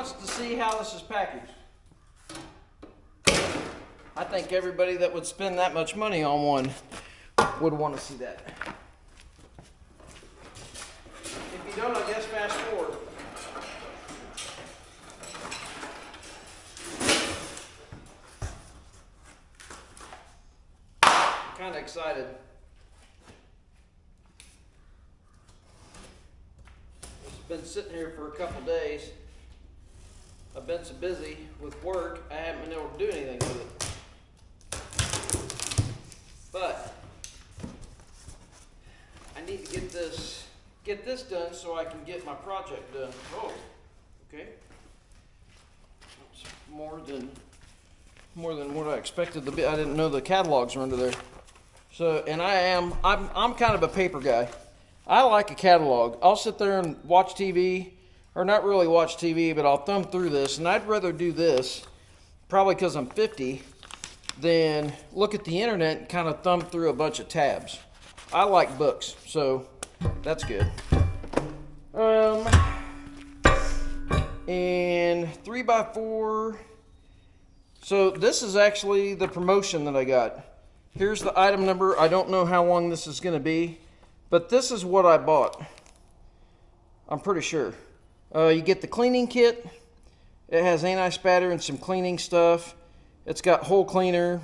wants to see how this is packaged? I think everybody that would spend that much money on one would want to see that. If you don't, I guess fast forward. Kind of excited. It's been sitting here for a couple days. I've been so busy with work, I haven't been able to do anything with it. But I need to get this done so I can get my project done. Oh, okay. That's more than what I expected to be. I didn't know the catalogs were under there. So, and I'm kind of a paper guy. I like a catalog. I'll sit there and watch TV, or not really watch TV, but I'll thumb through this, and I'd rather do this, probably because I'm 50, than look at the internet and kind of thumb through a bunch of tabs. I like books, so that's good. And 3x4. So this is actually the promotion that I got. Here's the item number. I don't know how long this is going to be, but this is what I bought. I'm pretty sure. You get the cleaning kit. It has anti-spatter and some cleaning stuff. It's got hole cleaner.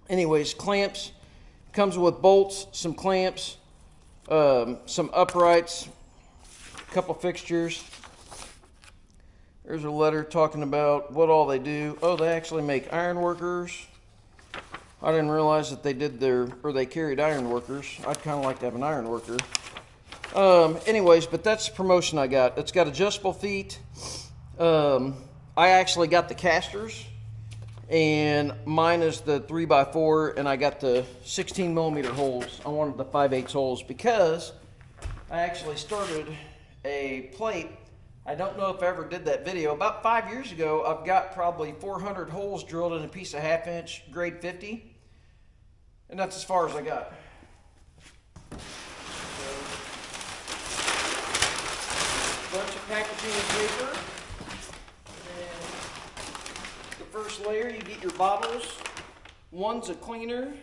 Anyways, clamps. Comes with bolts, some clamps, some uprights, a couple fixtures. There's a letter talking about what all they do. Oh, they actually make iron workers. I didn't realize that they carried iron workers. I'd kind of like to have an iron worker. Anyways, but that's the promotion I got. It's got adjustable feet. I actually got the casters, and mine is the 3x4, and I got the 16 millimeter holes. I wanted the 5/8 holes because I actually started a plate. I don't know if I ever did that video. About 5 years ago, I've got probably 400 holes drilled in a piece of 1/2 inch grade 50. And that's as far as I got. So, bunch of packaging and paper. And the first layer, you get your bottles. One's a cleaner,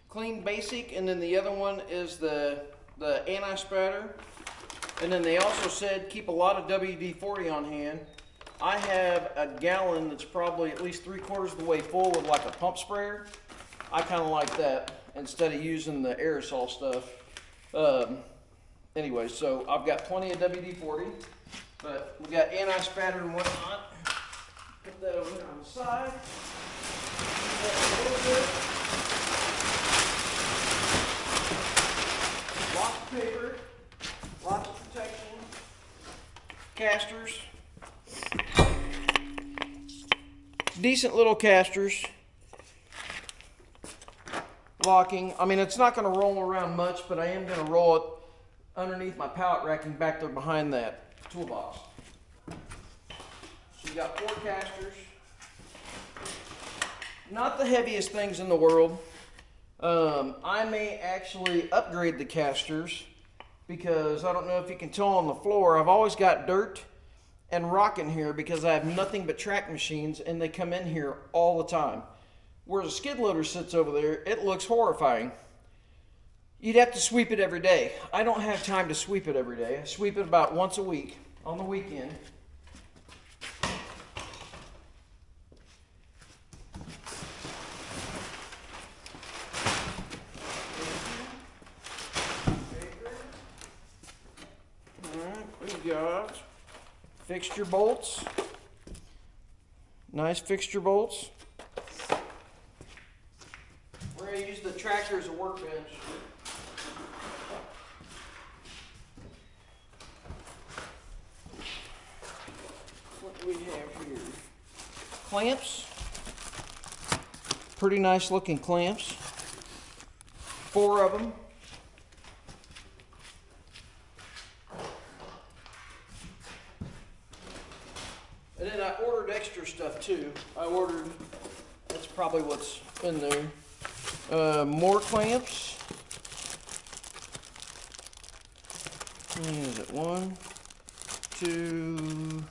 clean basic, and then the other one is the anti-spatter. And then they also said keep a lot of WD-40 on hand. I have a gallon that's probably at least 3/4 of the way full with like a pump sprayer. I kind of like that instead of using the aerosol stuff. Anyway, so I've got plenty of WD-40, but we got anti-spatter and whatnot. Put that over there on the side. Put that a little bit. Lots of paper. Lots of protection. Casters. Decent little casters. Locking. I mean, it's not going to roll around much, but I am going to roll it underneath my pallet racking back there behind that toolbox. So you got 4 casters. Not the heaviest things in the world. I may actually upgrade the casters because I don't know if you can tell on the floor, I've always got dirt and rock in here because I have nothing but track machines and they come in here all the time. Whereas a skid loader sits over there, it looks horrifying. You'd have to sweep it every day. I don't have time to sweep it every day. I sweep it about once a week on the weekend. We got fixture bolts. Nice fixture bolts. We're going to use the tractor as a workbench. What do we have here? Clamps. Pretty nice looking clamps. 4 of them. And then I ordered extra stuff too. That's probably what's in there. More clamps. Is it 1, 2,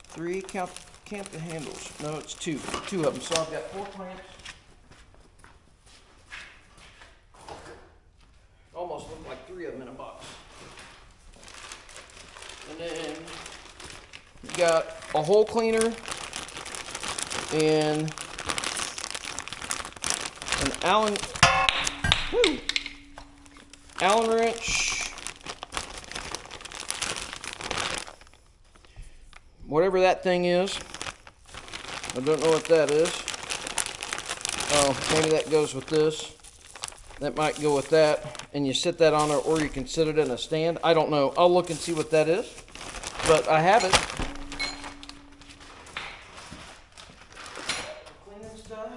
3, count the handles. No, it's 2 of them. So I've got 4 clamps. Almost look like 3 of them in a box. And then you got a hole cleaner and an Allen wrench, whatever that thing is. I don't know what that is. Oh, maybe that goes with this. That might go with that, and you sit that on there, or you can sit it in a stand. I don't know. I'll look and see what that is, but I have it. Cleaning stuff.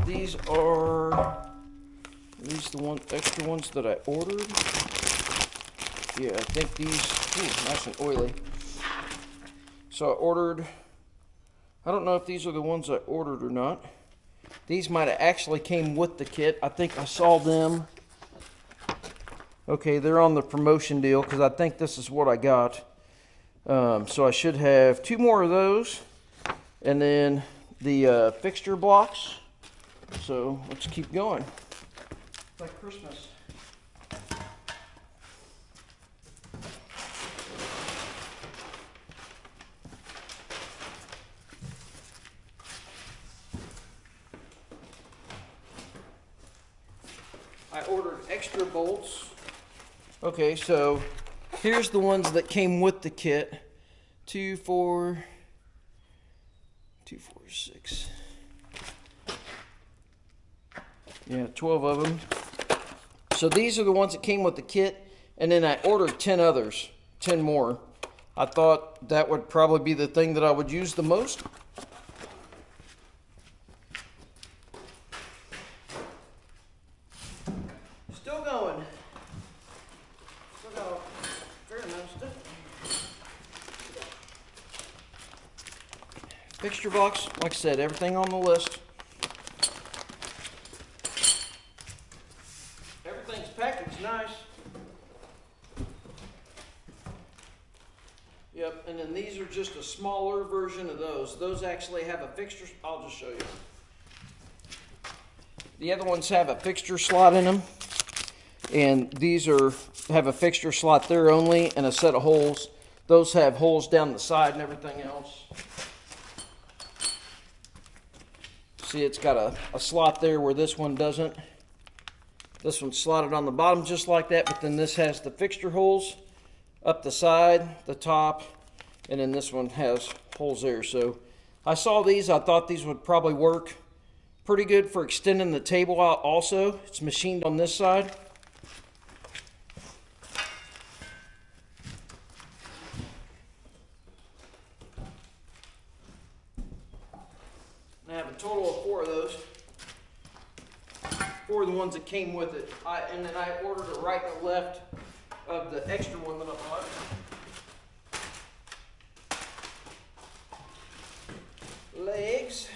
These are the extra ones that I ordered. Yeah, I think these, nice and oily. So I ordered, I don't know if these are the ones I ordered or not. These might have actually came with the kit. I think I saw them. Okay, they're on the promotion deal because I think this is what I got. So I should have 2 more of those. And then the fixture blocks. So let's keep going. It's like Christmas. I ordered extra bolts. Okay, so here's the ones that came with the kit. 2, 4, 6. Yeah, 12 of them. So these are the ones that came with the kit, and then I ordered 10 others, 10 more. I thought that would probably be the thing that I would use the most. Still going. Still got a fair amount of stuff. Fixture box, like I said, everything on the list. Everything's packaged nice. Yep, and then these are just a smaller version of those. Those actually have a fixture. I'll just show you. The other ones have a fixture slot in them, and these have a fixture slot there only and a set of holes. Those have holes down the side and everything else. See, it's got a slot there where this one doesn't. This one's slotted on the bottom just like that, but then this has the fixture holes up the side, the top, and then this one has holes there. So I saw these. I thought these would probably work pretty good for extending the table out also. It's machined on this side. I have a total of 4 of those. 4 of the ones that came with it. And then I ordered a right and a left of the extra one that I bought. Legs.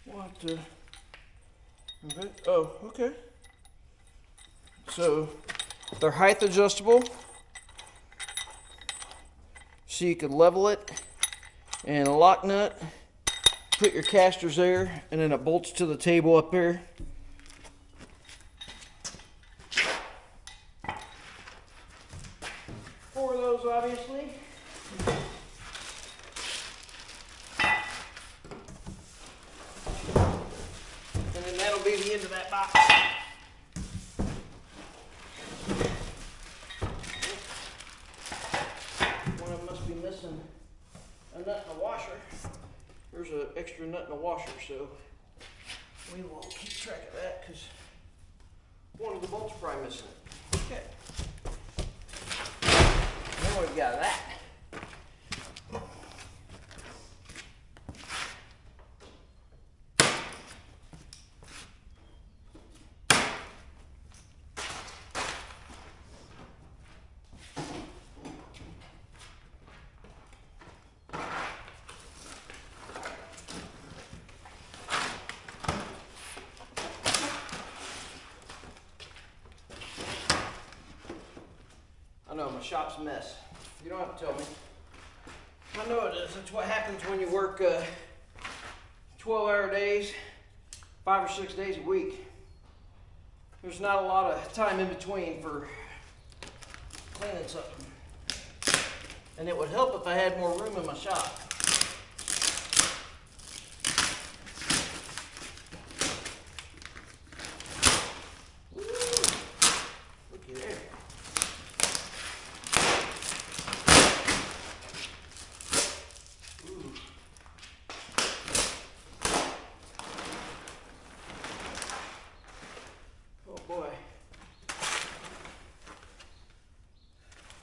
What? Oh, okay. So they're height adjustable, so you can level it, and a lock nut. Put your casters there, and then it bolts to the table up there. Four of those, obviously. And then that'll be the end of that box. One of them must be missing a nut and a washer. There's an extra nut and a washer, so we will keep track of that because one of the bolts is probably missing it. Okay. Now we've got that. my shop's a mess. You don't have to tell me. I know it is. That's what happens when you work 12-hour days, 5 or 6 days a week. There's not a lot of time in between for cleaning something. And it would help if I had more room in my shop.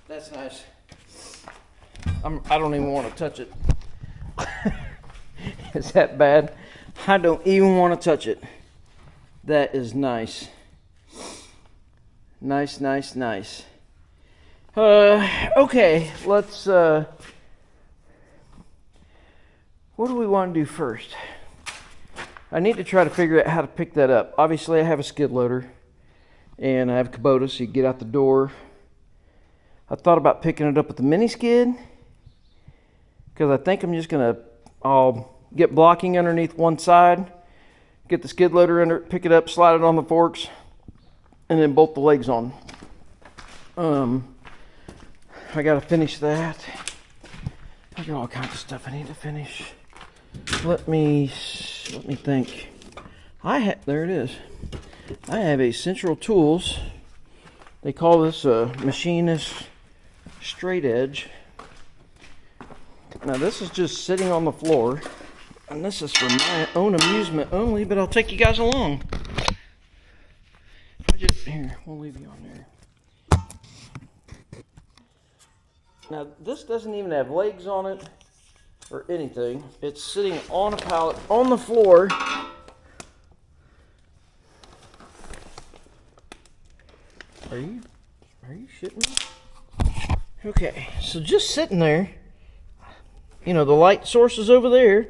That's nice. I don't even want to touch it. Is that bad? I don't even want to touch it. That is nice. Nice, nice, nice. Okay, let's, what do we want to do first? I need to try to figure out how to pick that up. Obviously, I have a skid loader, and I have a Kubota, so you get out the door. I thought about picking it up with the mini skid, because I think I'm just going to, I'll get blocking underneath one side, get the skid loader under it, pick it up, slide it on the forks, and then bolt the legs on. I got to finish that. I got all kinds of stuff I need to finish. Let me think. There it is. I have a Central Tools. They call this a machinist straight edge. Now this is just sitting on the floor, and this is for my own amusement only, but I'll take you guys along. Here, we'll leave you on there. Now this doesn't even have legs on it or anything. It's sitting on a pallet on the floor. Are you shitting me? Okay, so just sitting there, you know, the light source is over there,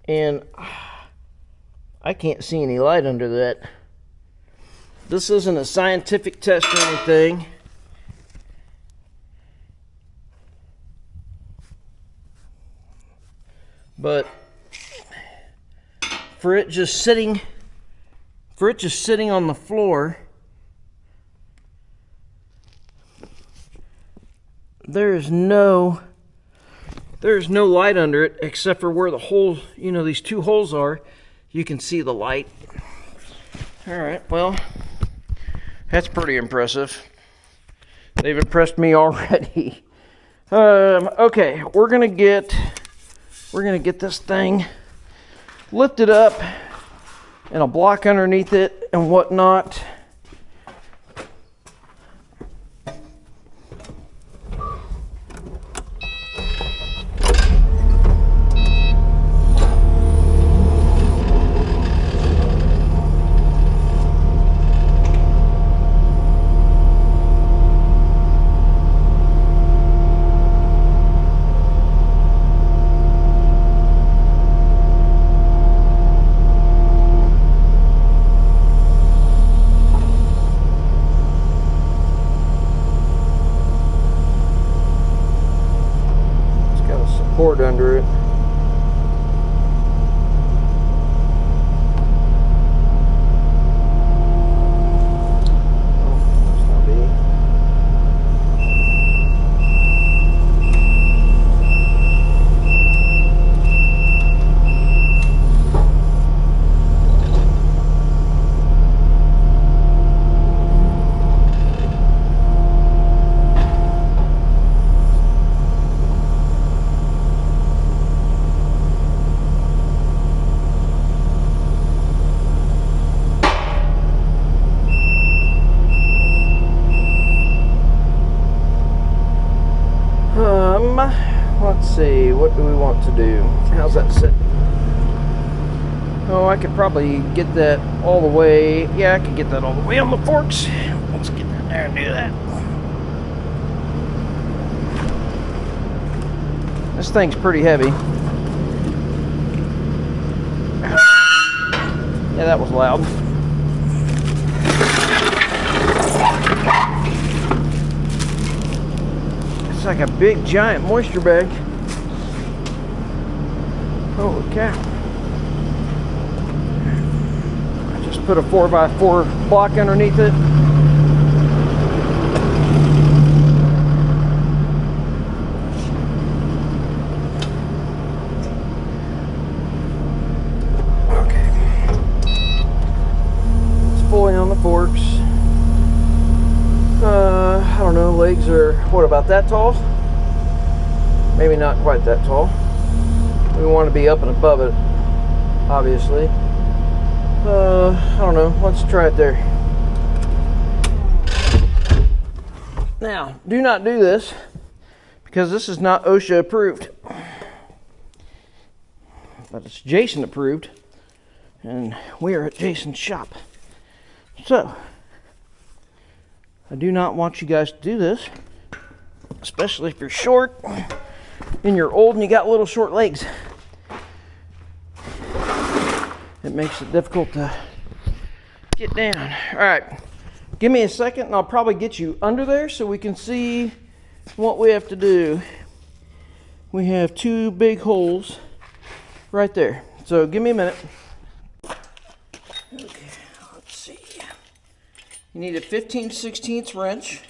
and I can't see any light under that. This isn't a scientific test or anything. But for it just sitting on the floor, there's no light under it except for where the holes, you know, these two holes are. You can see the light. All right, well, that's pretty impressive. They've impressed me already. Okay, we're gonna get this thing lifted up and a block underneath it and whatnot. Cord under it. Let's see, what do we want to do? How's that sit? Oh, I could probably get that all the way. Yeah, I could get that all the way on the forks. Let's get in there and do that. This thing's pretty heavy. Yeah, that was loud. like a big giant moisture bag. Holy cow. I just put a 4x4 block underneath it. Fully on the forks. I don't know, legs are, what, about that tall? Maybe not quite that tall. We want to be up and above it, obviously. I don't know, let's try it there. Now, do not do this, because this is not OSHA approved. But it's Jason approved, and we are at Jason's shop. So, I do not want you guys to do this, especially if you're short and you're old and you got little short legs. It makes it difficult to get down. All right, give me a second and I'll probably get you under there so we can see what we have to do. We have 2 big holes right there. So give me a minute. Okay. You need a 15/16 wrench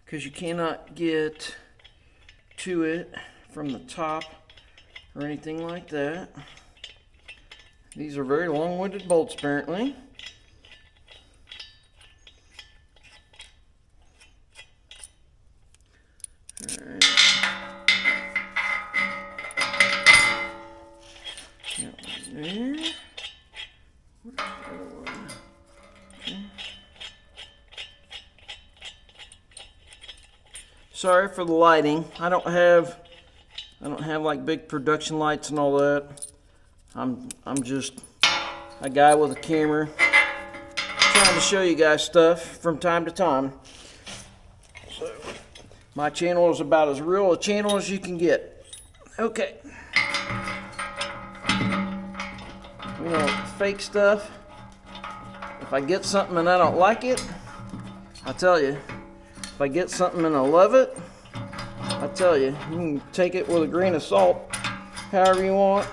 because you cannot get to it from the top or anything like that. These are very long-winded bolts apparently. All right. Got one there. What's the other one? Sorry for the lighting. I don't have like big production lights and all that. I'm just a guy with a camera trying to show you guys stuff from time to time. So my channel is about as real a channel as you can get. Okay. You know, fake stuff. If I get something and I don't like it, I tell you. If I get something and I love it, I tell you, you can take it with a grain of salt, however you want.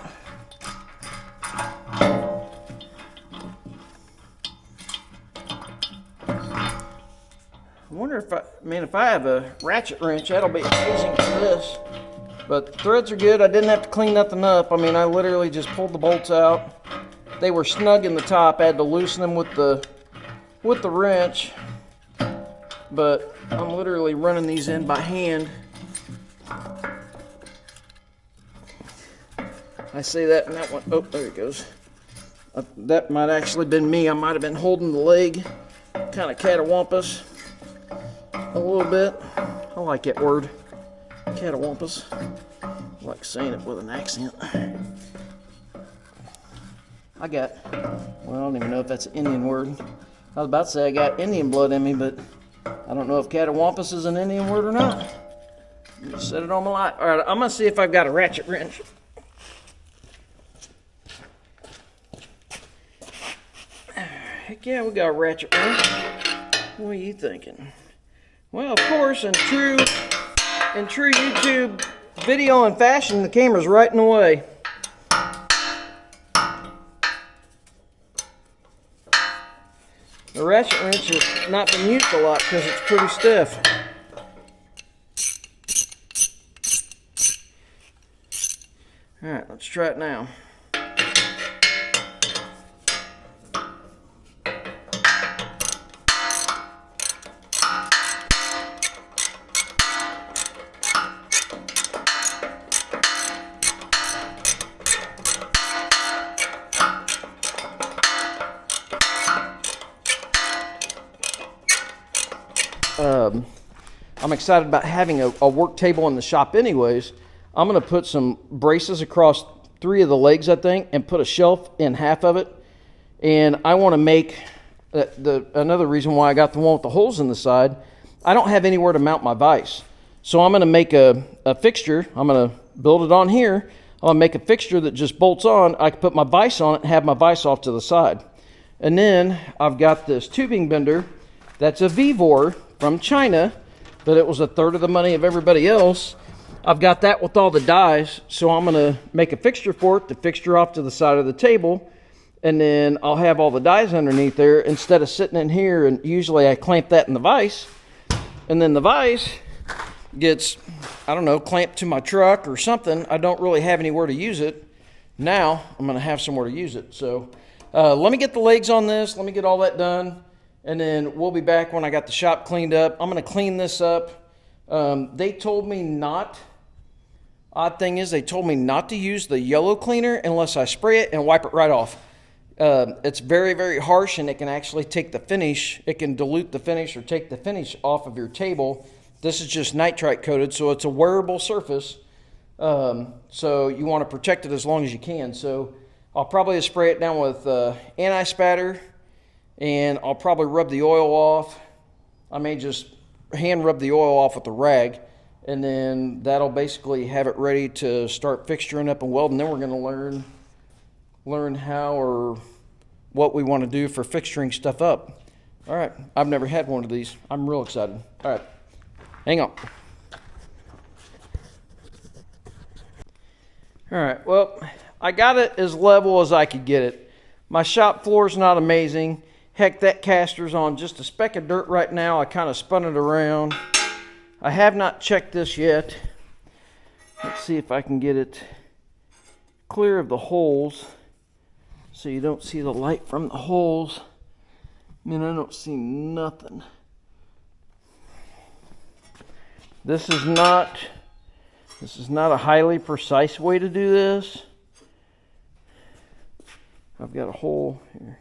I wonder if I have a ratchet wrench, that'll be amazing for this. But the threads are good. I didn't have to clean nothing up. I mean, I literally just pulled the bolts out. They were snug in the top. I had to loosen them with the wrench. But I'm literally running these in by hand. I say that and that one, oh, there it goes. That might actually been me. I might have been holding the leg, kind of catawampus a little bit. I like that word, catawampus. I like saying it with an accent. I don't even know if that's an Indian word. I was about to say I got Indian blood in me, but I don't know if catawampus is an Indian word or not. Just set it on my light. All right, I'm gonna see if I've got a ratchet wrench. Heck yeah, we got a ratchet wrench. What are you thinking? Well, of course, in true YouTube video and fashion, the camera's right in the way. The ratchet wrench has not been used a lot because it's pretty stiff. Alright, let's try it now. I'm excited about having a work table in the shop anyways. I'm going to put some braces across 3 of the legs, I think, and put a shelf in half of it. And I want to make another reason why I got the one with the holes in the side. I don't have anywhere to mount my vise. So I'm going to make a fixture. I'm going to build it on here. I'm going to make a fixture that just bolts on. I can put my vise on it and have my vise off to the side. And then I've got this tubing bender that's a Vevor from China but it was a third of the money of everybody else. I've got that with all the dies, so I'm going to make a fixture for it to fixture off to the side of the table, and then I'll have all the dies underneath there instead of sitting in here, and usually I clamp that in the vise, and then the vise gets, I don't know, clamped to my truck or something. I don't really have anywhere to use it. Now I'm going to have somewhere to use it. So let me get the legs on this. Let me get all that done. And then we'll be back when I got the shop cleaned up. I'm going to clean this up. They told me not. Odd thing is they told me not to use the yellow cleaner unless I spray it and wipe it right off. It's very, very harsh, and it can actually take the finish. It can dilute the finish or take the finish off of your table. This is just nitrite coated, so it's a wearable surface. So you want to protect it as long as you can. So I'll probably spray it down with anti-spatter, and I'll probably rub the oil off. I may just hand rub the oil off with a rag, and then that'll basically have it ready to start fixturing up and welding. Then we're going to learn how or what we want to do for fixturing stuff up. All right, I've never had one of these. I'm real excited. All right, hang on. All right, well, I got it as level as I could get it. My shop floor is not amazing. Heck, that caster's on just a speck of dirt right now. I kind of spun it around. I have not checked this yet. Let's see if I can get it clear of the holes so you don't see the light from the holes. I mean, I don't see nothing. This is not a highly precise way to do this. I've got a hole here.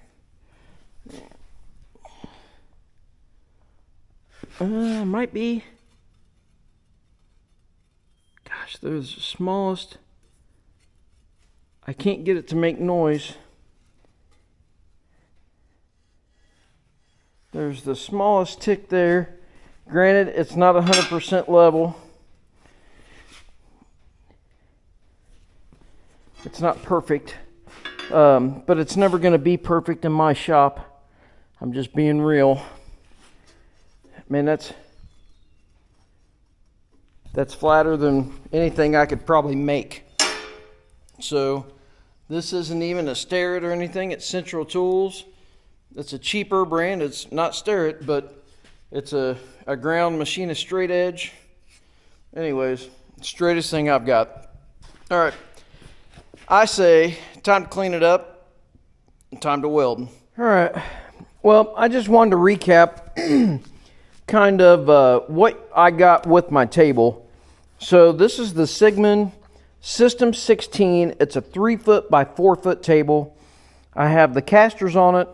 Might be. Gosh, there's the smallest. I can't get it to make noise. There's the smallest tick there. Granted, it's not 100% level. It's not perfect, but it's never going to be perfect in my shop. I'm just being real. Man, that's flatter than anything I could probably make. So this isn't even a Starrett or anything. It's Central Tools. It's a cheaper brand. It's not Starrett, but it's a ground machinist straight edge. Anyways, straightest thing I've got. All right. I say time to clean it up and time to weld. All right. Well, I just wanted to recap kind of what I got with my table. So this is the Siegmund System 16. It's a 3-foot by 4-foot table. I have the casters on it.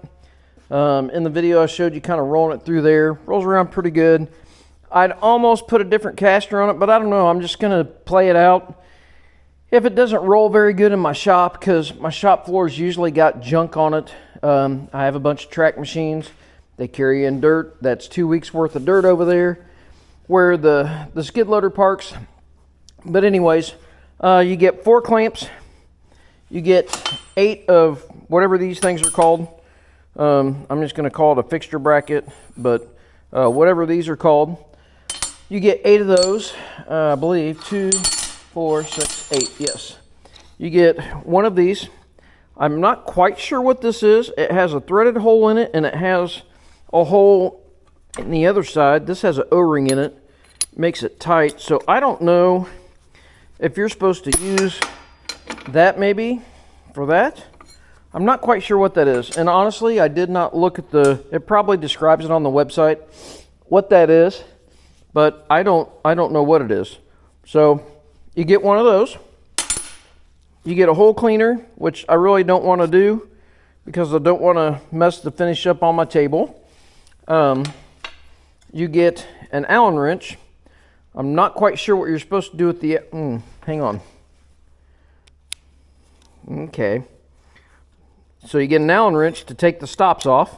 In the video I showed you kind of rolling it through there. Rolls around pretty good. I'd almost put a different caster on it, but I don't know. I'm just going to play it out. If it doesn't roll very good in my shop, because my shop floor's usually got junk on it. I have a bunch of track machines. They carry in dirt. That's 2 weeks worth of dirt over there where the skid loader parks. But anyways, you get 4 clamps. You get 8 of whatever these things are called. I'm just going to call it a fixture bracket, but whatever these are called. You get 8 of those, I believe. 2, 4, 6, 8, yes. You get 1 of these. I'm not quite sure what this is. It has a threaded hole in it, and it has a hole in the other side. This has an O-ring in it. Makes it tight. So I don't know if you're supposed to use that maybe for that. I'm not quite sure what that is. And honestly, I did not look at it probably describes it on the website, what that is. But I don't know what it is. So you get 1 of those. You get a hole cleaner, which I really don't want to do because I don't want to mess the finish up on my table. You get an Allen wrench. I'm not quite sure what you're supposed to do with the... hang on. Okay. So you get an Allen wrench to take the stops off.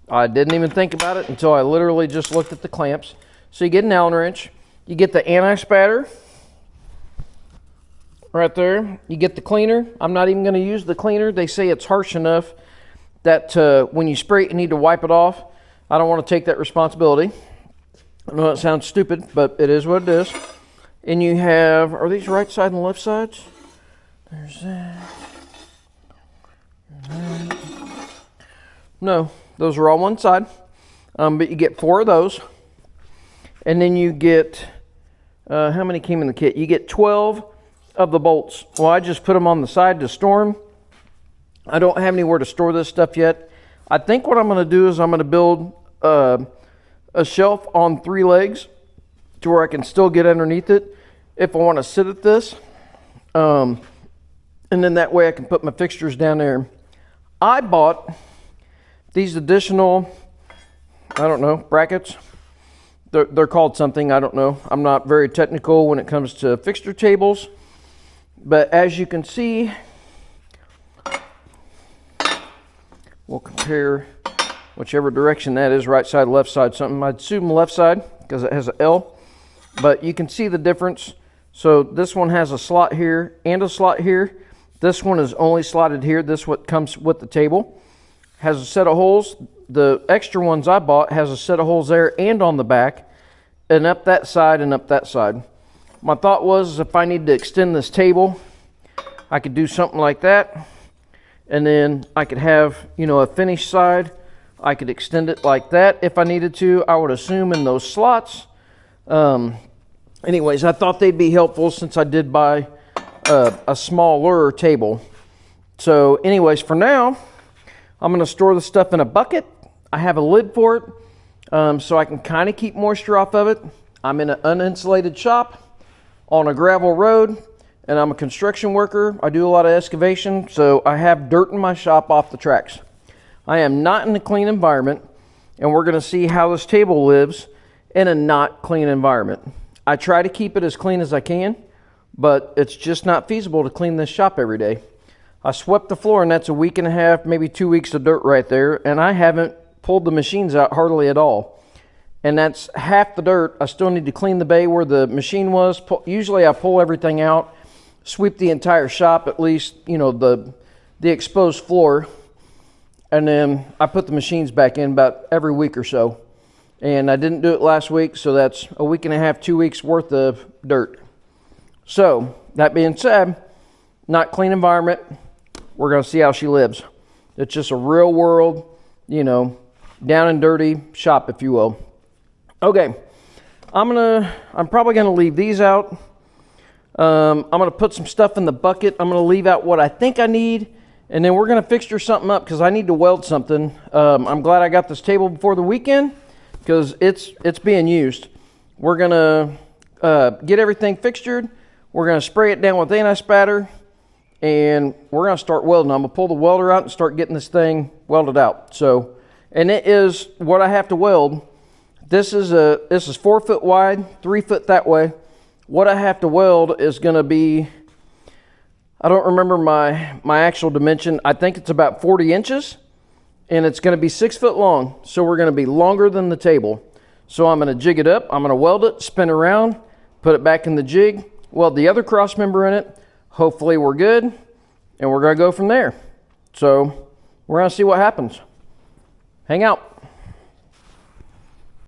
I didn't even think about it until I literally just looked at the clamps. So you get an Allen wrench. You get the anti-spatter. Right there. You get the cleaner. I'm not even going to use the cleaner. They say it's harsh enough that when you spray it, you need to wipe it off. I don't want to take that responsibility. I know it sounds stupid, but it is what it is. And you have, are these right side and left sides? There's that. No, those are all one side. But you get 4 of those. And then you get, how many came in the kit? You get 12 of the bolts. Well, I just put them on the side to store them. I don't have anywhere to store this stuff yet. I think what I'm going to do is I'm going to build a shelf on 3 legs to where I can still get underneath it if I want to sit at this. And then that way I can put my fixtures down there. I bought these additional, I don't know, brackets. They're called something, I don't know. I'm not very technical when it comes to fixture tables. But as you can see, we'll compare whichever direction that is, right side, left side, something. I'd assume left side because it has an L. But you can see the difference. So this one has a slot here and a slot here. This one is only slotted here. This what comes with the table. Has a set of holes. The extra ones I bought has a set of holes there and on the back, and up that side and up that side. My thought was if I need to extend this table, I could do something like that, and then I could have, you know, a finished side. I could extend it like that if I needed to. I would assume in those slots. Anyways, I thought they'd be helpful since I did buy a smaller table. So anyways, for now, I'm going to store the stuff in a bucket. I have a lid for it, so I can kind of keep moisture off of it. I'm in an uninsulated shop on a gravel road, and I'm a construction worker. I do a lot of excavation, so I have dirt in my shop off the tracks. I am not in a clean environment, and we're going to see how this table lives in a not clean environment. I try to keep it as clean as I can, but it's just not feasible to clean this shop every day. I swept the floor, and that's a week and a half, maybe 2 weeks of dirt right there, and I haven't pulled the machines out hardly at all. And that's half the dirt. I still need to clean the bay where the machine was. Usually I pull everything out, sweep the entire shop, at least, you know, the exposed floor, and then I put the machines back in about every week or so. And I didn't do it last week, so that's a week and a half, 2 weeks worth of dirt. So, that being said, not clean environment. We're going to see how she lives. It's just a real world, you know, down and dirty shop, if you will. Okay, I'm probably going to leave these out. I'm going to put some stuff in the bucket. I'm going to leave out what I think I need, and then we're going to fixture something up because I need to weld something. I'm glad I got this table before the weekend because it's being used. We're going to get everything fixtured. We're going to spray it down with anti-spatter, and we're going to start welding. I'm going to pull the welder out and start getting this thing welded out. So, and it is what I have to weld. This is 4 foot wide, 3 foot that way. What I have to weld is going to be, I don't remember my actual dimension. I think it's about 40 inches, and it's going to be 6 foot long. So we're going to be longer than the table. So I'm going to jig it up. I'm going to weld it, spin around, put it back in the jig, weld the other cross member in it. Hopefully we're good, and we're going to go from there. So we're going to see what happens. Hang out.